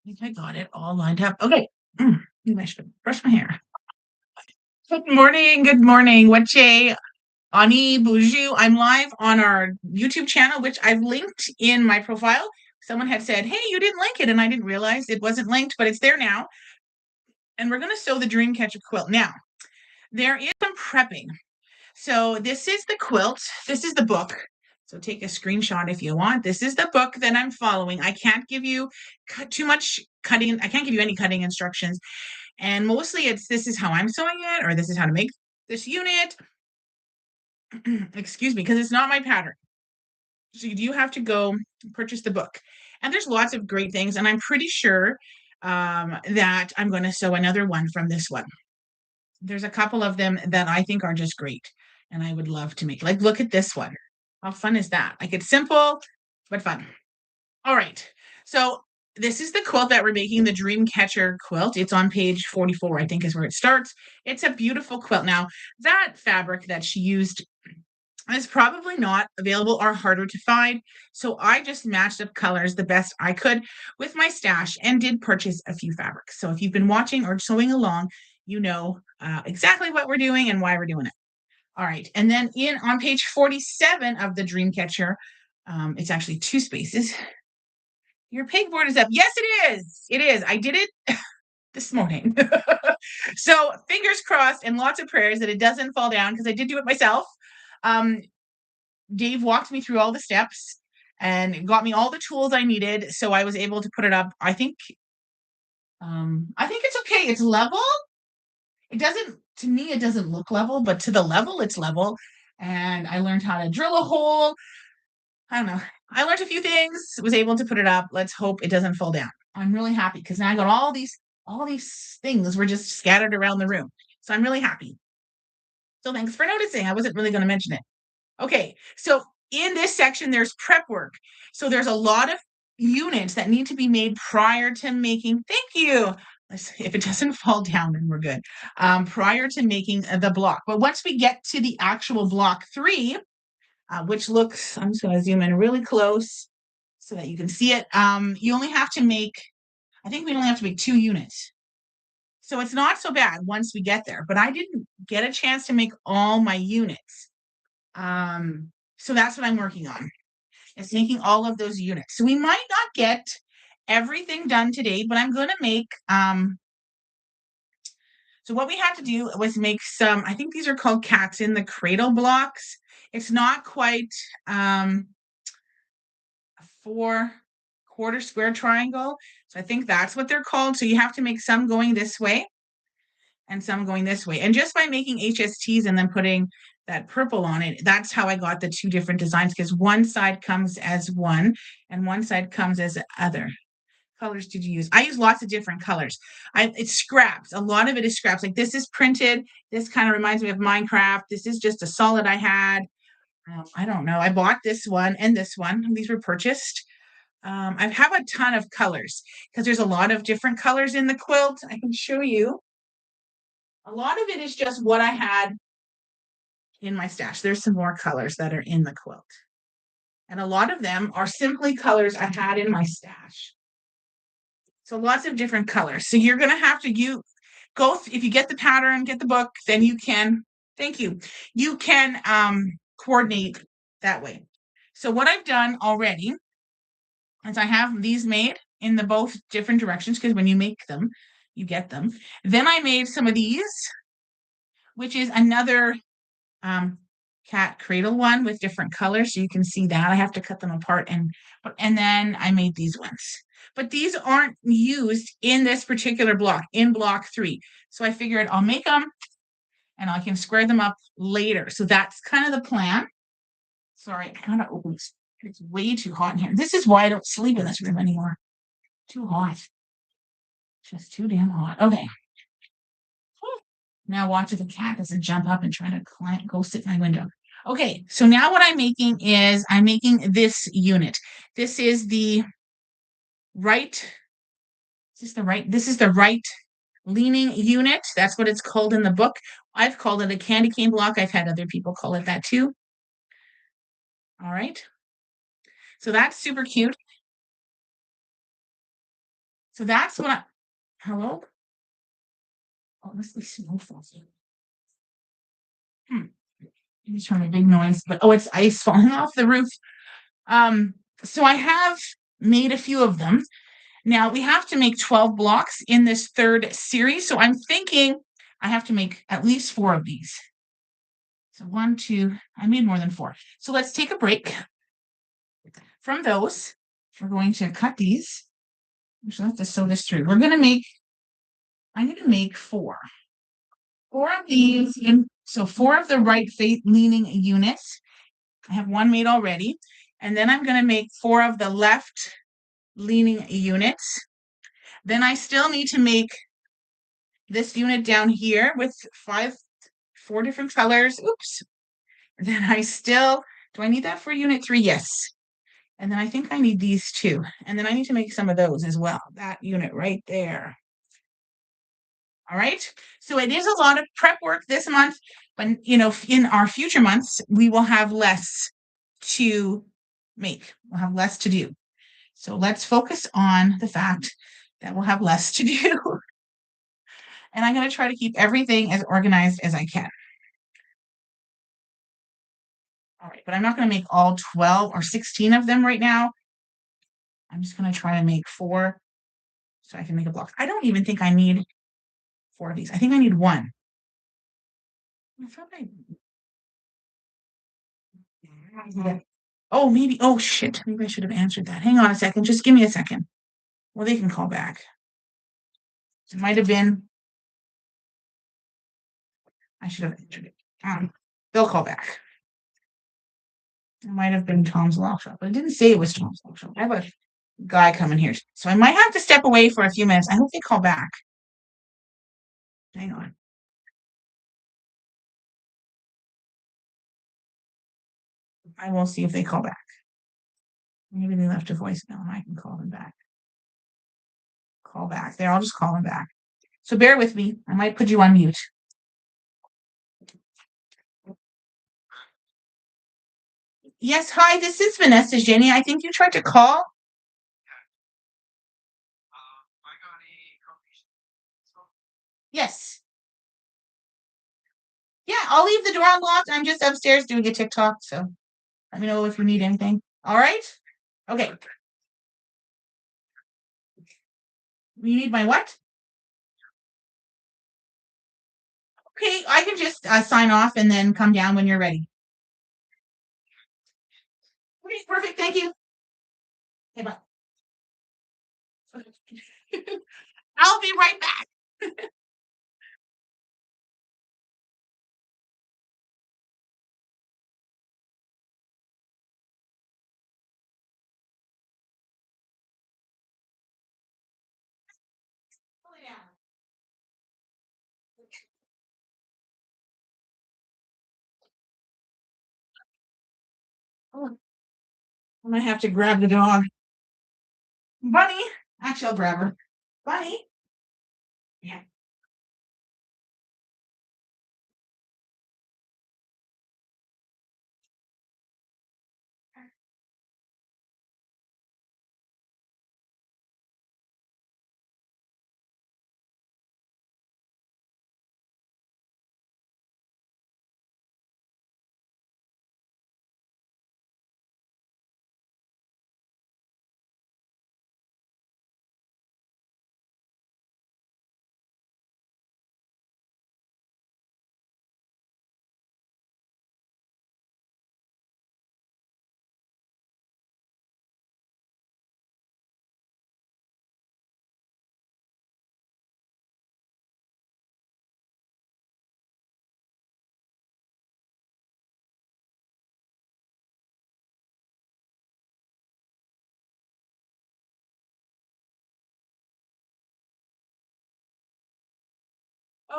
think I got it all lined up. Okay. Maybe I should brush my hair. Good morning. Good morning. Wache, Ani, Boujou. I'm live on our YouTube channel, which I've linked in my profile. Someone had said, hey, you didn't link it. And I didn't realize it wasn't linked, but it's there now. And we're going to sew the Dreamcatcher quilt. Now, there is some prepping. So this is the quilt. This is the book. So take a screenshot if you want. This is the book that I'm following. I can't give you too much cutting. I can't give you any cutting instructions. And mostly it's this is how I'm sewing it, or this is how to make this unit. Excuse me, because it's not my pattern. So you do have to go purchase the book. And there's lots of great things. And I'm pretty sure that I'm going to sew another one from this one. There's a couple of them that I think are just great. And I would love to make. Like, look at this one. How fun is that? Like, it's simple, but fun. All right. So this is the quilt that we're making, the Dreamcatcher quilt. It's on page 44, I think is where it starts. It's a beautiful quilt. Now, that fabric that she used is probably not available or harder to find. So I just matched up colors the best I could with my stash and did purchase a few fabrics. So if you've been watching or sewing along, you know exactly what we're doing and why we're doing it. All right. And then on page 47 of the Dreamcatcher, it's actually 2 spaces. Your pegboard is up. Yes, it is. It is. I did it this morning. So fingers crossed and lots of prayers that it doesn't fall down because I did do it myself. Dave walked me through all the steps and got me all the tools I needed. So I was able to put it up. I think it's okay. It's level. It doesn't, to me, it doesn't look level, but to the level, it's level. And I learned how to drill a hole. I don't know. I learned a few things, was able to put it up. Let's hope it doesn't fall down. I'm really happy because now I got all these things were just scattered around the room. So I'm really happy. So thanks for noticing. I wasn't really going to mention it. Okay, so in this section, there's prep work. So there's a lot of units that need to be made prior to making, thank you. If it doesn't fall down, then we're good. Prior to making the block. But once we get to the actual block 3, which looks, I'm just going to zoom in really close so that you can see it. You only have to make, I think we only have to make 2 units. So it's not so bad once we get there, but I didn't get a chance to make all my units. So that's what I'm working on, is making all of those units. So we might not get everything done today, but I'm going to make, so what we had to do was make some, I think these are called cats in the cradle blocks. It's not quite a 4-quarter square triangle. So I think that's what they're called. So you have to make some going this way and some going this way. And just by making HSTs and then putting that purple on it, that's how I got the 2 different designs, because one side comes as one and one side comes as the other. Colors did you use? I use lots of different colors. It's scraps. A lot of it is scraps. Like this is printed. This kind of reminds me of Minecraft. This is just a solid I had. I don't know. I bought this one and this one. These were purchased. I have a ton of colors because there's a lot of different colors in the quilt. I can show you. A lot of it is just what I had in my stash. There's some more colors that are in the quilt. And a lot of them are simply colors I had in my stash. So lots of different colors. So you're going to have to if you get the pattern, get the book, then you can, thank you. You can coordinate that way. So what I've done already is I have these made in the both different directions, because when you make them, you get them. Then I made some of these, which is another cat cradle one with different colors. So you can see that I have to cut them apart, and then I made these ones. But these aren't used in this particular block, in block 3. So I figured I'll make them and I can square them up later. So that's kind of the plan. Sorry, I gotta open this. It's way too hot in here. This is why I don't sleep in this room anymore. Too hot. Just too damn hot. Okay. Now watch if the cat doesn't jump up and try to go sit in my window. Okay, so now what I'm making is I'm making this unit. This is the right, this is the right leaning unit. That's what it's called in the book. I've called it a candy cane block. I've had other people call it that too. All right. So that's super cute. So that's what I, hello? Oh, it must be snowfall. Hmm. It's trying a big noise, but oh, it's ice falling off the roof. So I have made a few of them. Now we have to make 12 blocks in this third series. So I'm thinking I have to make at least 4 of these. So 1, 2, I made more than 4. So let's take a break from those. We're going to cut these. We should have to sew this through. I'm going to make 4. 4 of these, so 4 of the right leaning units. I have 1 made already. And then I'm going to make 4 of the left leaning units. Then I still need to make this unit down here with 4 different colors. Oops. Then do I need that for unit 3? Yes. And then I think I need these too. And then I need to make some of those as well. That unit right there. All right. So it is a lot of prep work this month, but in our future months, we will have less to make. We'll have less to do. So let's focus on the fact that we'll have less to do. And I'm going to try to keep everything as organized as I can. All right, but I'm not going to make all 12 or 16 of them right now. I'm just going to try to make 4 so I can make a block. I don't even think I need 4 of these. I think I need 1. I thought oh, maybe. Oh, shit. Maybe I should have answered that. Hang on a second. Just give me a second. Well, they can call back. It might have been. I should have answered it. They'll call back. It might have been Tom's Lock Shop, but it didn't say it was Tom's Lock Shop. I have a guy coming here, so I might have to step away for a few minutes. I hope they call back. Hang on. I will see if they call back. Maybe they left a voicemail and I can call them back. Call back. There, I'll just call them back. So bear with me. I might put you on mute. Yes, hi, this is Vanessa Jenny. I think you tried to call. Yes. Yeah, I'll leave the door unlocked. I'm just upstairs doing a TikTok, so let me know if you need anything. All right? Okay. You need my what? Okay, I can just sign off and then come down when you're ready. Okay, perfect. Thank you. Okay, bye. I'll be right back. Oh, I might have to grab the dog. Bunny. Actually, I'll grab her. Bunny. Yeah.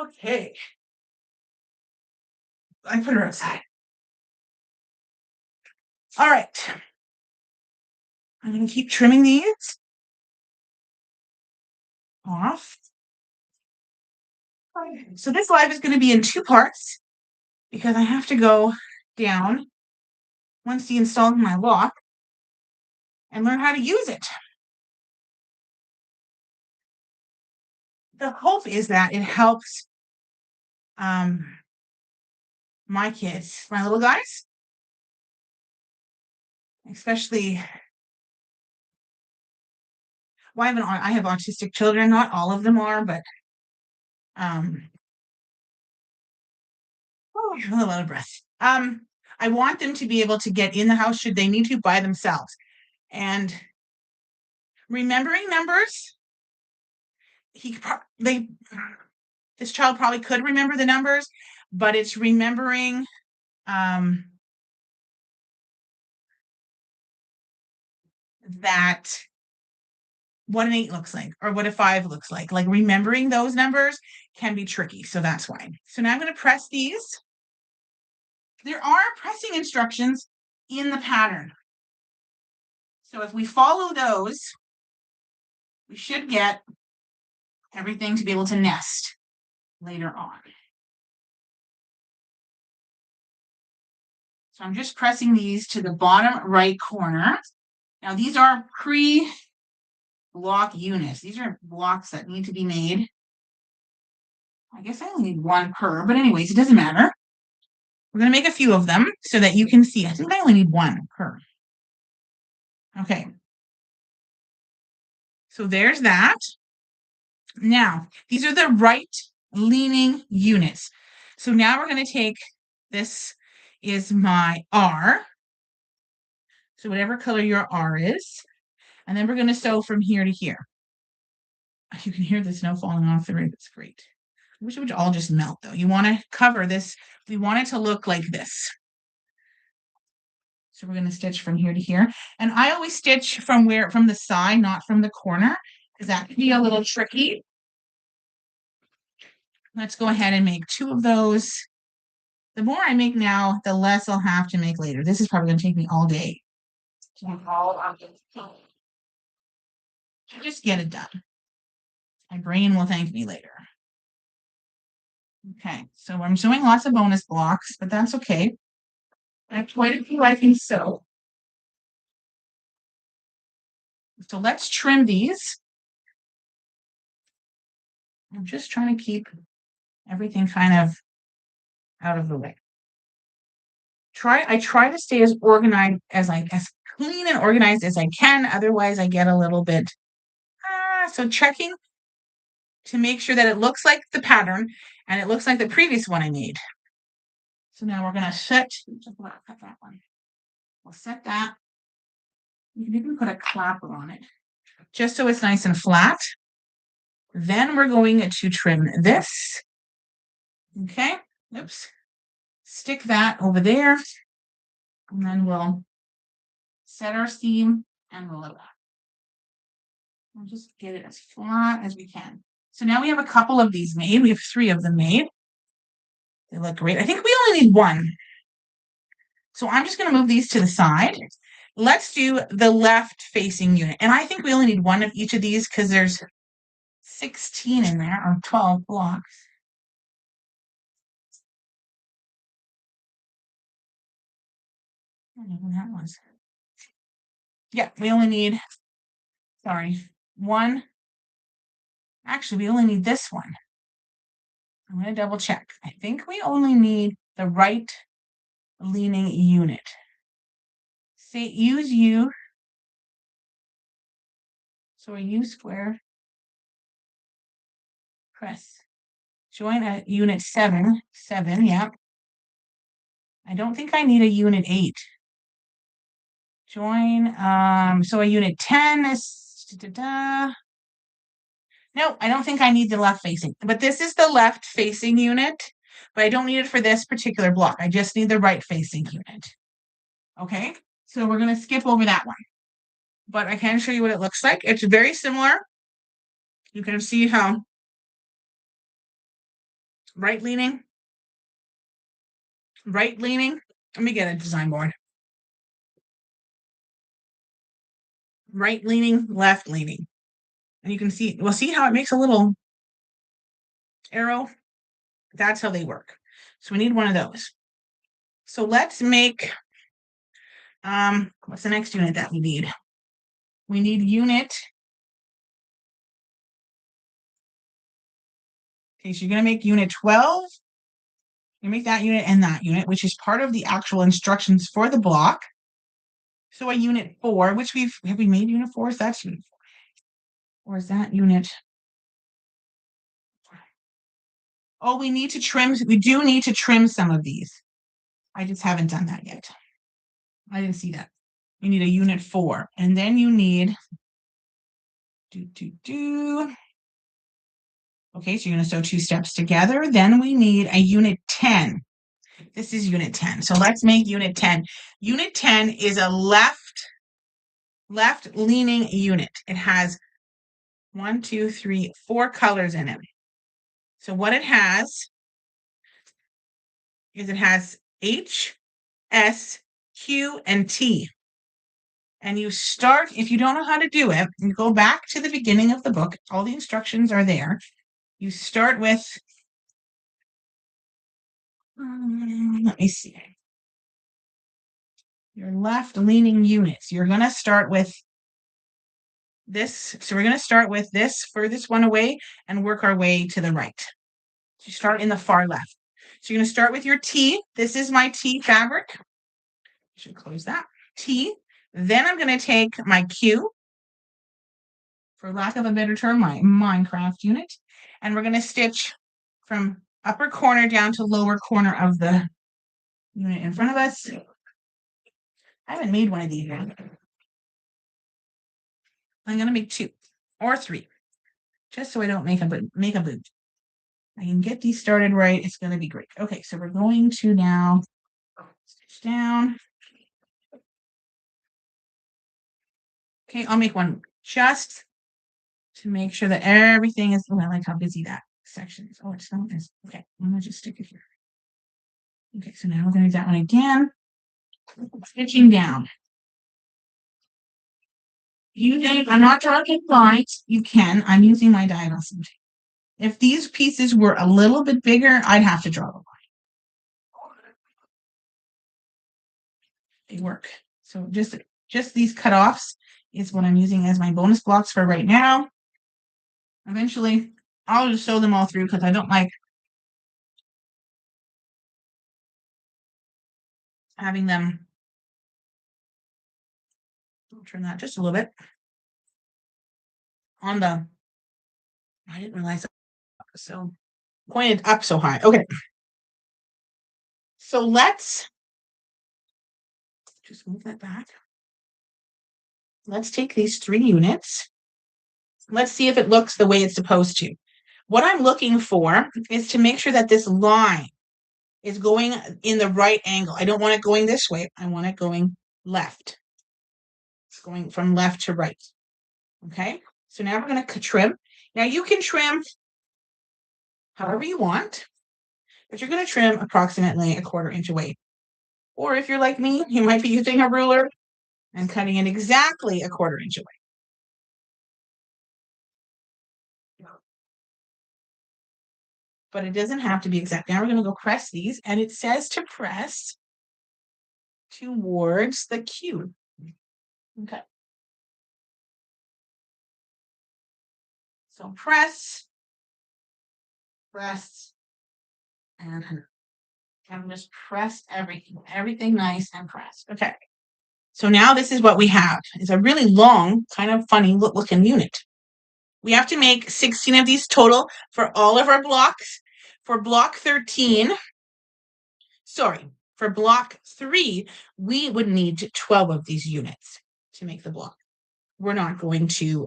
Okay. I put her outside. All right. I'm going to keep trimming these off. So this live is going to be in two parts because I have to go down once he installed my lock and learn how to use it. The hope is that it helps my kids, my little guys, especially. Well, I have autistic children. Not all of them are, but um, oh, a lot of breath. I want them to be able to get in the house should they need to by themselves. And remembering numbers, they this child probably could remember the numbers, but it's remembering that what an 8 looks like or what a 5 looks like. Like remembering those numbers can be tricky. So that's why. So now I'm going to press these. There are pressing instructions in the pattern. So if we follow those, we should get everything to be able to nest later on. So I'm just pressing these to the bottom right corner. Now these are pre-block units. These are blocks that need to be made. I guess I only need one per, but anyways, it doesn't matter. We're going to make a few of them so that you can see. I think I only need one per. Okay. So there's that. Now, these are the right leaning units. So now we're going to take, this is my R. So whatever color your R is. And then we're going to sew from here to here. You can hear the snow falling off the roof. It's great. I wish it would all just melt though. You want to cover this. We want it to look like this. So we're going to stitch from here to here. And I always stitch from the side, not from the corner, because that can be a little tricky. Let's go ahead and make 2 of those. The more I make now, the less I'll have to make later. This is probably going to take me all day. Just get it done. My brain will thank me later. Okay, so I'm sewing lots of bonus blocks, but that's okay. I have quite a few I can sew. So let's trim these. I'm just trying to keep everything kind of out of the way. I try to stay as organized as clean and organized as I can. Otherwise, I get a little bit. So checking to make sure that it looks like the pattern and it looks like the previous one I made. So now we're going to cut that one. We'll set that. You can even put a clapper on it, just so it's nice and flat. Then we're going to trim this. Okay, oops. Stick that over there. And then we'll set our seam and roll it back. We'll just get it as flat as we can. So now we have a couple of these made. We have 3 of them made. They look great. I think we only need 1. So I'm just going to move these to the side. Let's do the left facing unit. And I think we only need 1 of each of these because there's 16 in there, or 12 blocks. I don't know who that was. Yeah, we only need, sorry, 1. Actually, we only need this one. I'm going to double check. I think we only need the right leaning unit. Say use U. So a U square. Press. Join a unit 7. 7, yeah. I don't think I need a unit 8. Join, so a unit 10 is, no, I don't think I need the left facing, but this is the left facing unit, but I don't need it for this particular block. I just need the right facing unit. Okay, so we're going to skip over that one, but I can show you what it looks like. It's very similar. You can see how right leaning. Let me get a design board. Right leaning, left leaning. And you can see, we'll see how it makes a little arrow. That's how they work. So we need one of those. So let's make, what's the next unit that we need? We need unit. Okay, so you're going to make unit 12. You make that unit and that unit, which is part of the actual instructions for the block. So a unit 4, which have we made unit 4? Is that unit 4? Or is that unit? Oh, we need to trim. We do need to trim some of these. I just haven't done that yet. I didn't see that. You need a unit 4, and then you need Okay, so you're going to sew 2 steps together. Then we need a unit 10. This is unit 10. So let's make unit 10. Unit 10 is a left leaning unit. It has 1, 2, 3, 4 colors in it. So what it has is it has H, S, Q, and T. And you start, if you don't know how to do it, you go back to the beginning of the book. All the instructions are there. You start with, let me see, your left leaning units. You're going to start with this. So we're going to start with this furthest one away and work our way to the right. So you start in the far left. So you're going to start with your T. This is my T fabric. I should close that. T. Then I'm going to take my Q, for lack of a better term, my Minecraft unit, and we're going to stitch from upper corner down to lower corner of the unit in front of us. I haven't made one of these yet. I'm going to make 2 or 3, just so I don't make a boot. I can get these started right. It's going to be great. Okay, so we're going to now stitch down. Okay, I'll make one just to make sure that everything is, oh, I like how busy that section is. Oh, it's not this. Okay, I'm going to just stick it here. Okay, so now we're going to do that one again. Stitching down. I'm not drawing lines. You can. I'm using my diagonal seam. If these pieces were a little bit bigger, I'd have to draw the line. They work. So just these cutoffs is what I'm using as my bonus blocks for right now. Eventually, I'll just sew them all through because I don't like having them. I'll turn that just a little bit on the, I didn't realize that. So pointed up so high. Okay. So let's just move that back. Let's take these 3 units. Let's see if it looks the way it's supposed to. What I'm looking for is to make sure that this line is going in the right angle. I don't want it going this way. I want it going left. It's going from left to right. Okay, so now we're going to trim. Now you can trim however you want, but you're going to trim approximately a 1/4 inch away. Or if you're like me, you might be using a ruler and cutting it exactly a 1/4 inch away. But it doesn't have to be exact. Now we're going to go press these, and it says to press towards the Q. Okay. So press, and just press everything nice and pressed. Okay. So now this is what we have. It's a really long, kind of funny looking unit. We have to make 16 of these total for all of our blocks. For block 13, for block 3, we would need 12 of these units to make the block. We're not going to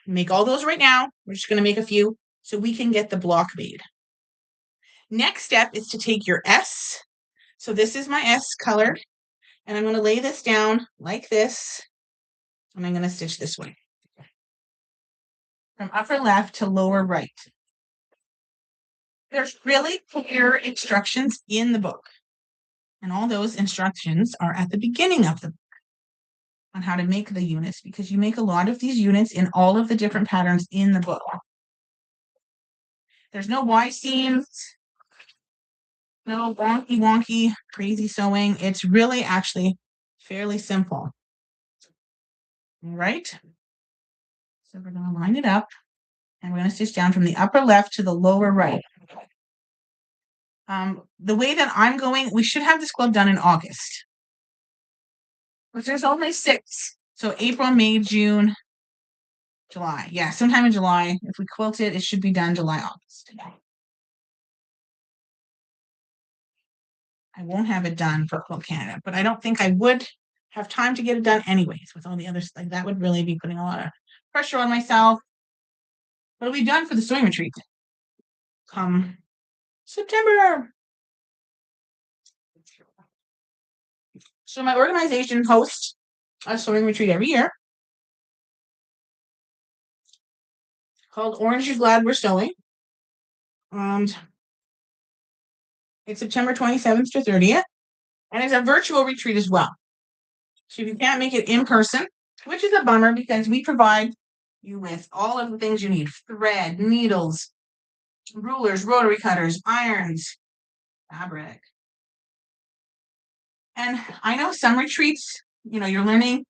make all those right now. We're just going to make a few so we can get the block made. Next step is to take your S. So this is my S color, and I'm going to lay this down like this, and I'm going to stitch this way. From upper left to lower right. There's really clear instructions in the book. And all those instructions are at the beginning of the book on how to make the units, because you make a lot of these units in all of the different patterns in the book. There's no Y seams. No wonky, wonky, crazy sewing. It's really actually fairly simple. All right. So we're going to line it up and we're going to stitch down from the upper left to the lower right. The way that I'm going, we should have this quilt done in August. But there's only 6. So April, May, June, July. Yeah, sometime in July. If we quilt it, it should be done July, August. I won't have it done for Quilt Canada, but I don't think I would have time to get it done anyways with all the others. Like that would really be putting a lot of pressure on myself. But it'll be done for the sewing retreat come September. So my organization hosts a sewing retreat every year called Orange is Glad We're Sewing. And it's September 27th to 30th. And it's a virtual retreat as well. So if you can't make it in person, which is a bummer because we provide you with all of the things you need: thread, needles, rulers, rotary cutters, irons, fabric. And I know some retreats, you're learning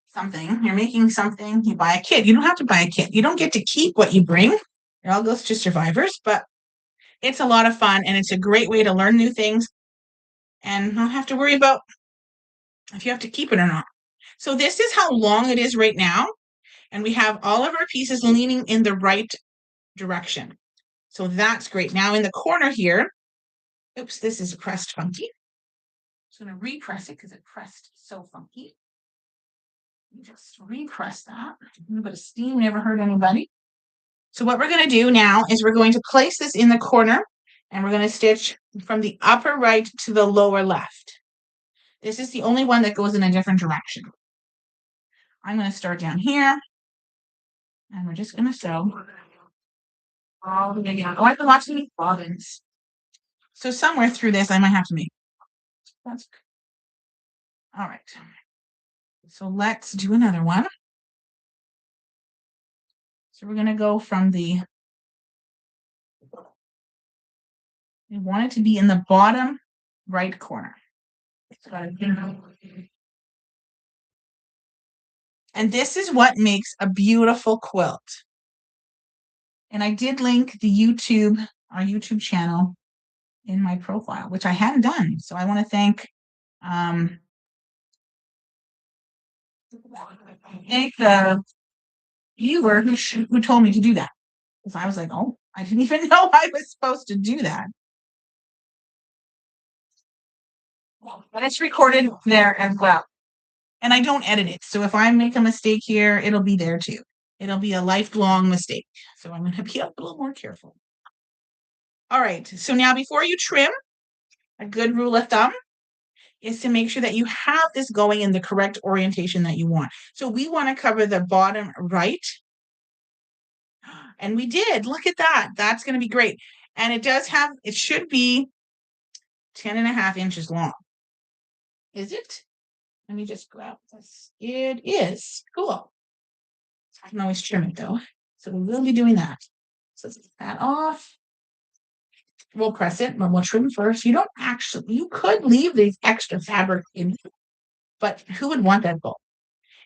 something, you're making something, you buy a kit. You don't have to buy a kit. You don't get to keep what you bring. It all goes to survivors, but it's a lot of fun and it's a great way to learn new things and not have to worry about if you have to keep it or not. So this is how long it is right now. And we have all of our pieces leaning in the right direction. So that's great. Now in the corner here, oops, this is pressed funky. I'm going to repress it because it pressed so funky. Just repress that. A little bit of steam never hurt anybody. So what we're going to do now is we're going to place this in the corner and we're going to stitch from the upper right to the lower left. This is the only one that goes in a different direction. I'm going to start down here and we're just going to sew all the way down. Oh, I've been watching these bobbins. So somewhere through this, I might have to make. That's good. All right. So let's do another one. So we're going to go from we want it to be in the bottom right corner. And this is what makes a beautiful quilt. And I did link our YouTube channel in my profile, which I hadn't done. So I want to thank the viewer who told me to do that. Because I was like, oh, I didn't even know I was supposed to do that. But it's recorded there as well. And I don't edit it. So if I make a mistake here, it'll be there too. It'll be a lifelong mistake. So I'm going to be a little more careful. All right. So now before you trim, a good rule of thumb is to make sure that you have this going in the correct orientation that you want. So we want to cover the bottom right. And we did. Look at that. That's going to be great. And it should be 10.5 inches long. Is it? Let me just grab this. It is. Cool. I can always trim it though. So we will be doing that. So let's get that off. We'll press it, but we'll trim first. You could leave these extra fabric in, but who would want that bulk?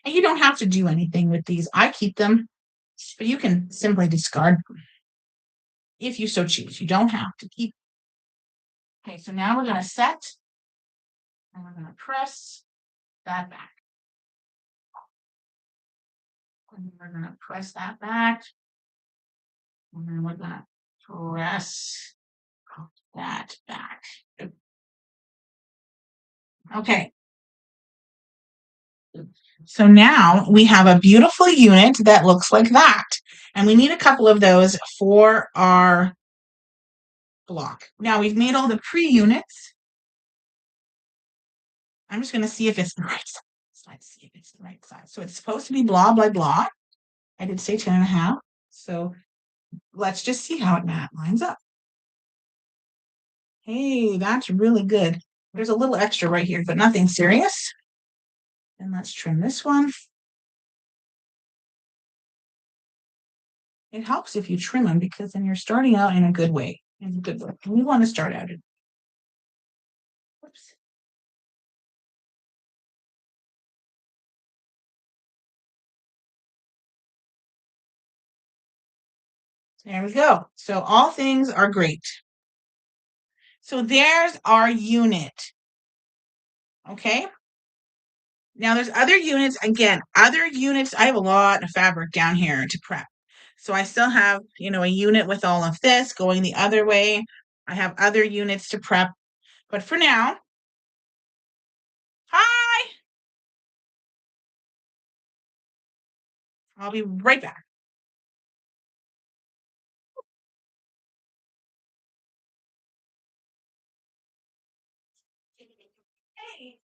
And you don't have to do anything with these. I keep them, but you can simply discard them if you so choose. You don't have to keep. Okay, so now we're going to set and we're going to press that back. And we're going to press that back. And then we're going to press that back. Okay. So now we have a beautiful unit that looks like that. And we need a couple of those for our block. Now we've made all the pre-units. I'm just going to see if it's the right size. Let's see if it's the right size. So it's supposed to be blah, blah, blah. I did say 10.5. So let's just see how it lines up. Hey, that's really good. There's a little extra right here, but nothing serious. And let's trim this one. It helps if you trim them because then you're starting out in a good way. is a good one. We want to start out at, whoops. There we go. So all things are great. So there's our unit. Okay. Now there's other units. Again, other units. I have a lot of fabric down here to prep. So I still have, a unit with all of this going the other way. I have other units to prep. But for now, hi, I'll be right back. Hey,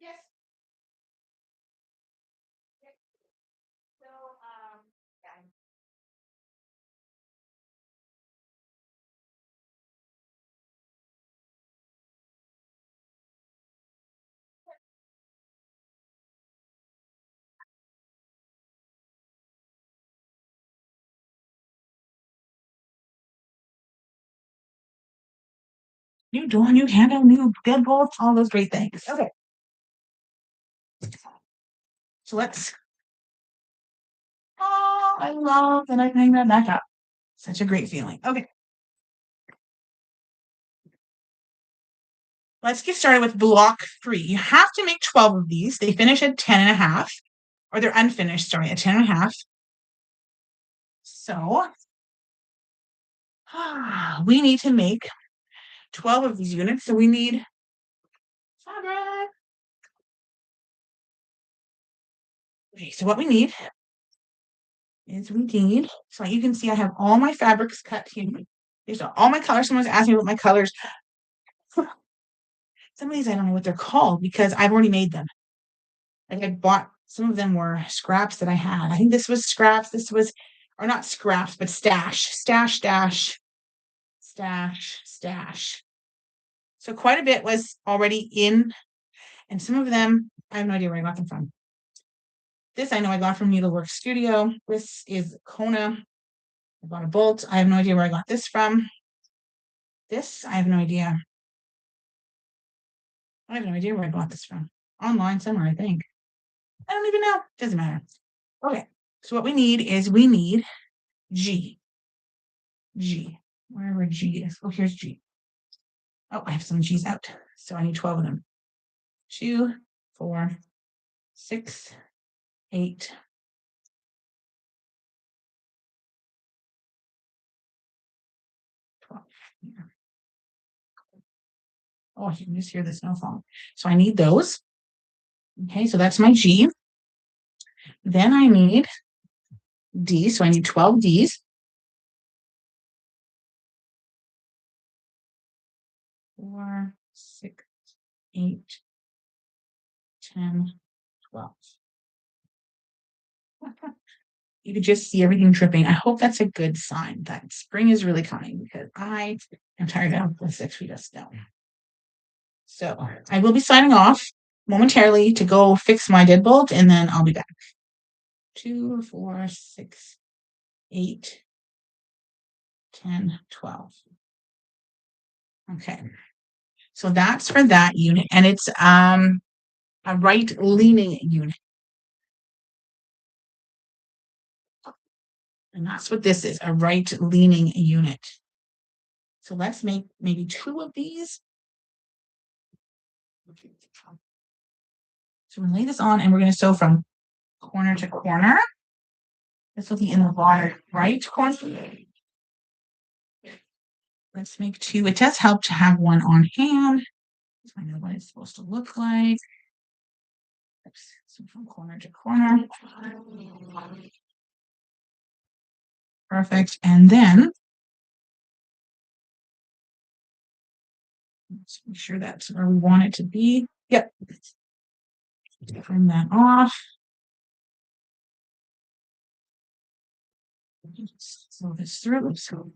yes. So, yeah. New door, new handle, new deadbolts, all those great things. Okay. So let's. Oh, I love that I can hang that back up. Such a great feeling. Okay. Let's get started with block 3. You have to make 12 of these. They finish at 10 and a half, or they're unfinished, sorry, at 10 and a half. So we need to make 12 of these units. So we need fabric. Okay, so what we need is so you can see I have all my fabrics cut here. These are all my colors. Someone's asking me what my colors. Some of these I don't know what they're called because I've already made them. Like I bought some of them were scraps that I had. I think this was scraps. This was, or not scraps, but stash. So quite a bit was already in, and some of them I have no idea where I got them from. This I know I got from Needlework Studio. This is Kona. I bought a bolt. I have no idea where I got this from. This, I have no idea. I have no idea where I got this from. Online somewhere, I think. I don't even know. Doesn't matter. Okay. So what we need is G. Wherever G is. Oh, here's G. Oh, I have some G's out. So I need 12 of them. 2, 4, 6, 8. 12. Oh, you can just hear the snow falling. So I need those. Okay, so that's my G. Then I need D. So I need 12 Ds. 4, 6, 8, 10, 12. You could just see everything dripping. I hope that's a good sign that spring is really coming because I am tired of the 6 feet of snow. So I will be signing off momentarily to go fix my deadbolt and then I'll be back. 2, 4, 6, 8, 10, 12. Okay. So that's for that unit. And it's a right leaning unit. And that's what this is, a right leaning unit. So let's make maybe 2 of these. So we're gonna lay this on and we're gonna sew from corner to corner. This will be in the water, right corner. Let's make 2. It does help to have one on hand. So I know what it's supposed to look like. Oops. So from corner to corner. Perfect. And then let's make sure that's where we want it to be. Yep. Turn that off. So this through. So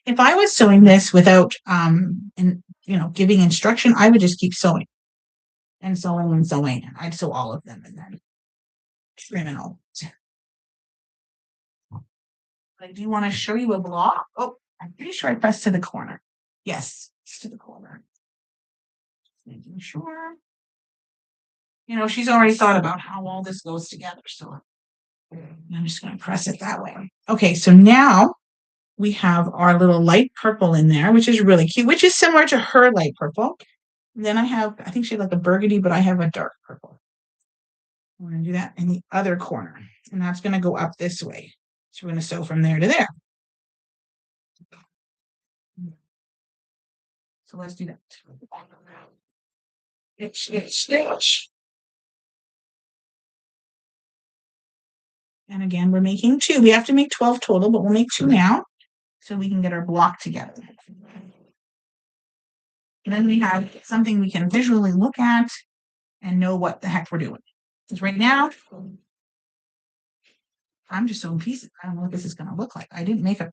if I was sewing this without giving instruction, I would just keep sewing. and sewing and sewing. I'd sew all of them and then trim it all. I do want to show you a block. Oh, I'm pretty sure I pressed to the corner. Yes, it's to the corner. Just making sure. You know, she's already thought about how all this goes together. So I'm just going to press it that way. Okay, so now we have our little light purple in there, which is really cute, which is similar to her light purple. And then I think she had like a burgundy, but I have a dark purple. I'm going to do that in the other corner, and that's going to go up this way. So we're going to sew from there to there. So let's do that. Stitch. And again, we're making 2. We have to make 12 total, but we'll make 2 now so we can get our block together. And then we have something we can visually look at and know what the heck we're doing. Because right now, I'm just sewing pieces. I don't know what this is going to look like. I didn't make a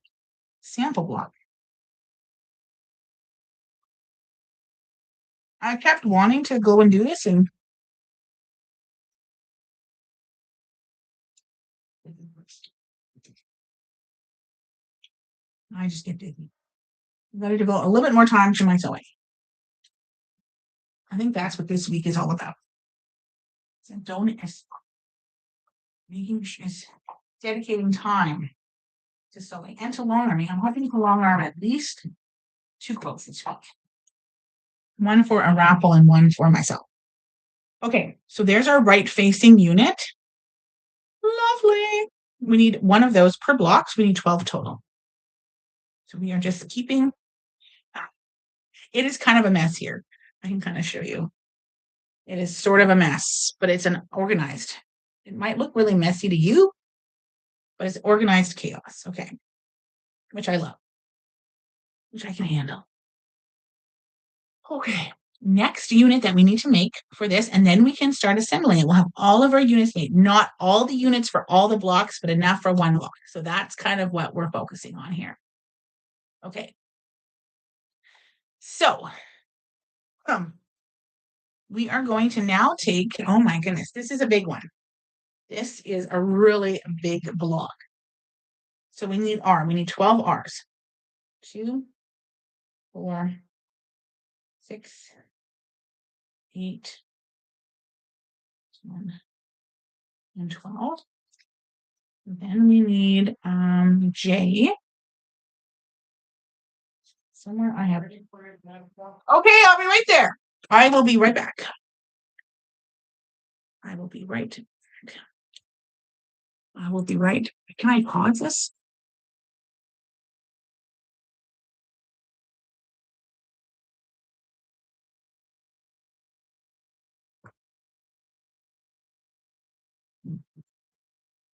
sample block. I kept wanting to go and do this, and I just get digging. I'm going to devote a little bit more time to my sewing. I think that's what this week is all about. So is dedicating time to sewing and to long arming. I'm hoping to long arm at least 2 quilts this week. One for a raffle and one for myself. Okay, so there's our right facing unit. Lovely. We need one of those per block, so we need 12 total. So we are just keeping, it is kind of a mess here. I can kind of show you. It is sort of a mess, but it's an organized. It might look really messy to you, but it's organized chaos. Okay, which I love, which I can handle. Okay, next unit that we need to make for this, and then we can start assembling it. We'll have all of our units made, not all the units for all the blocks, but enough for one block. So that's kind of what we're focusing on here. Okay. So, we are going to now take, oh my goodness, this is a big one. This is a really big block. So we need 12 R's. 2, 4, 6, 8, 10, and 12. Then we need J. Somewhere I have it. Okay, I'll be right there. I will be right back. I will be right. Can I pause this?